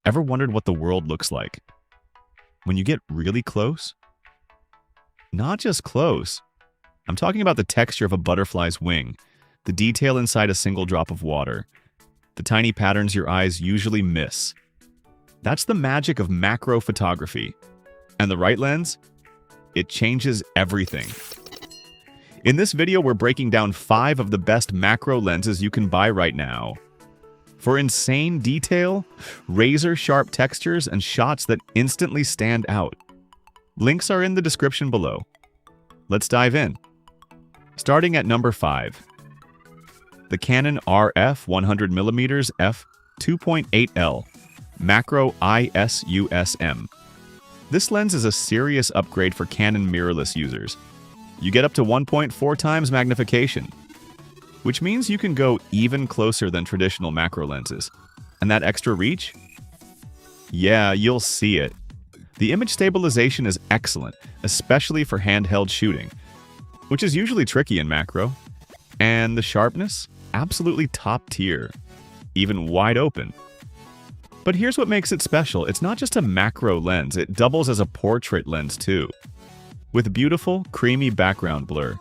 Ever wondered what the world looks like when you get really close? Not just close. I'm talking about the texture of a butterfly's wing, the detail inside a single drop of water, the tiny patterns your eyes usually miss. That's the magic of macro photography. And the right lens? It changes everything. In this video, we're breaking down 5 of the best macro lenses you can buy right now. For insane detail, razor-sharp textures, and shots that instantly stand out. Links are in the description below. Let's dive in. Starting at number 5. The Canon RF 100mm f2.8L Macro IS USM. This lens is a serious upgrade for Canon mirrorless users. You get up to 1.4 times magnification, which means you can go even closer than traditional macro lenses. And that extra reach? Yeah, you'll see it. The image stabilization is excellent, especially for handheld shooting, which is usually tricky in macro. And the sharpness? Absolutely top tier, even wide open. But here's what makes it special. It's not just a macro lens, it doubles as a portrait lens too, with beautiful, creamy background blur.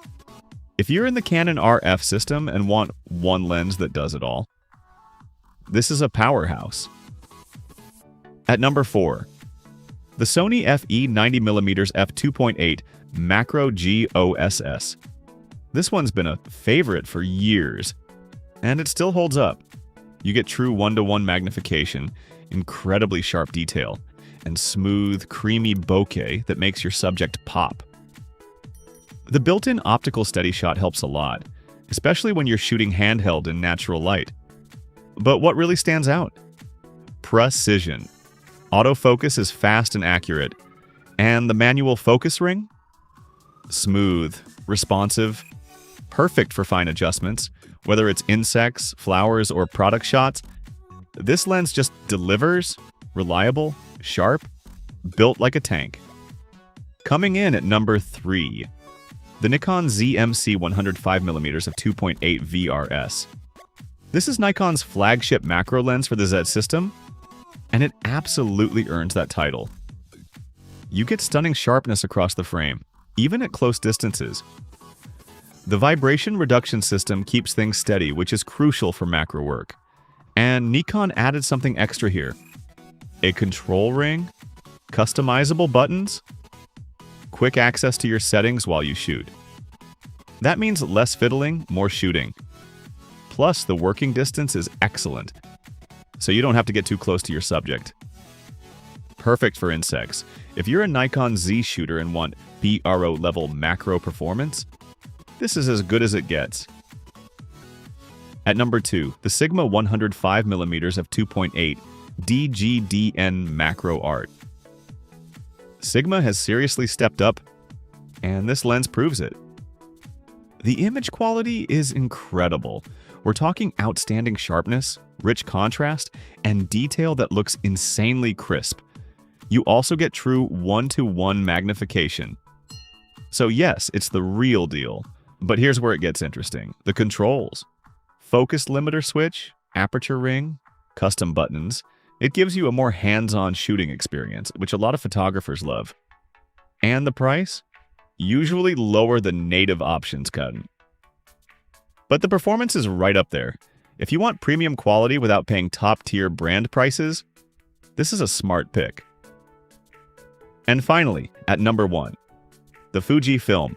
If you're in the Canon RF system and want one lens that does it all, this is a powerhouse. At number 4, the Sony FE 90mm f2.8 Macro G OSS. This one's been a favorite for years, and it still holds up. You get true 1:1 magnification, incredibly sharp detail, and smooth, creamy bokeh that makes your subject pop. The built-in optical steady shot helps a lot, especially when you're shooting handheld in natural light. But what really stands out? Precision. Autofocus is fast and accurate, and the manual focus ring? Smooth, responsive, perfect for fine adjustments, whether it's insects, flowers, or product shots. This lens just delivers, reliable, sharp, built like a tank. Coming in at number 3, the Nikon Z MC 105mm f2.8 VRS. This is Nikon's flagship macro lens for the Z system, and it absolutely earns that title. You get stunning sharpness across the frame, even at close distances. The vibration reduction system keeps things steady, which is crucial for macro work. And Nikon added something extra here. A control ring, customizable buttons, quick access to your settings while you shoot. That means less fiddling, more shooting. Plus, the working distance is excellent, so you don't have to get too close to your subject. Perfect for insects. If you're a Nikon Z shooter and want PRO level macro performance, this is as good as it gets. At number 2, the Sigma 105mm f2.8 DGDN Macro Art. Sigma has seriously stepped up, and this lens proves it. The image quality is incredible. We're talking outstanding sharpness, rich contrast, and detail that looks insanely crisp. You also get true 1:1 magnification. So yes, it's the real deal. But here's where it gets interesting. The controls. Focus limiter switch, aperture ring, custom buttons. It gives you a more hands-on shooting experience, which a lot of photographers love. And the price? Usually lower than native options can. But the performance is right up there. If you want premium quality without paying top-tier brand prices, this is a smart pick. And finally, at number 1, the Fujifilm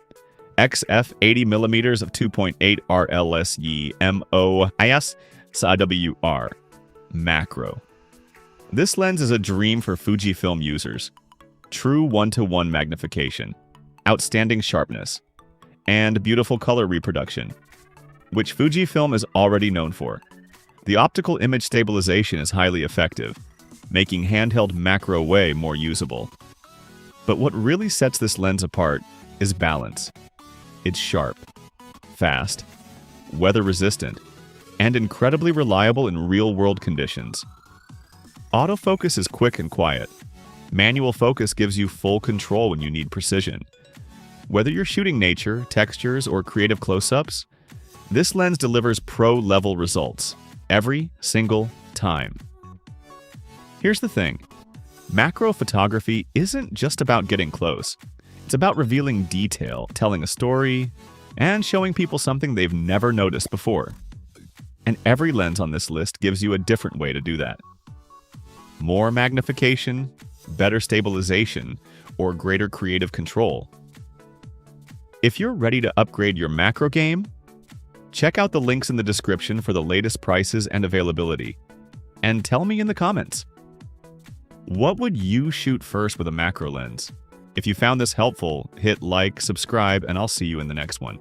XF 80mm of 2.8 RLSE MOIS SAWR Macro. This lens is a dream for Fujifilm users. True 1:1 magnification, outstanding sharpness, and beautiful color reproduction, which Fujifilm is already known for. The optical image stabilization is highly effective, making handheld macro way more usable. But what really sets this lens apart is balance. It's sharp, fast, weather-resistant, and incredibly reliable in real-world conditions. Autofocus is quick and quiet. Manual focus gives you full control when you need precision. Whether you're shooting nature, textures, or creative close-ups, this lens delivers pro-level results every single time. Here's the thing. Macro photography isn't just about getting close. It's about revealing detail, telling a story, and showing people something they've never noticed before. And every lens on this list gives you a different way to do that. More magnification, better stabilization, or greater creative control. If you're ready to upgrade your macro game, check out the links in the description for the latest prices and availability. And tell me in the comments, what would you shoot first with a macro lens? If you found this helpful, hit like, subscribe, and I'll see you in the next one.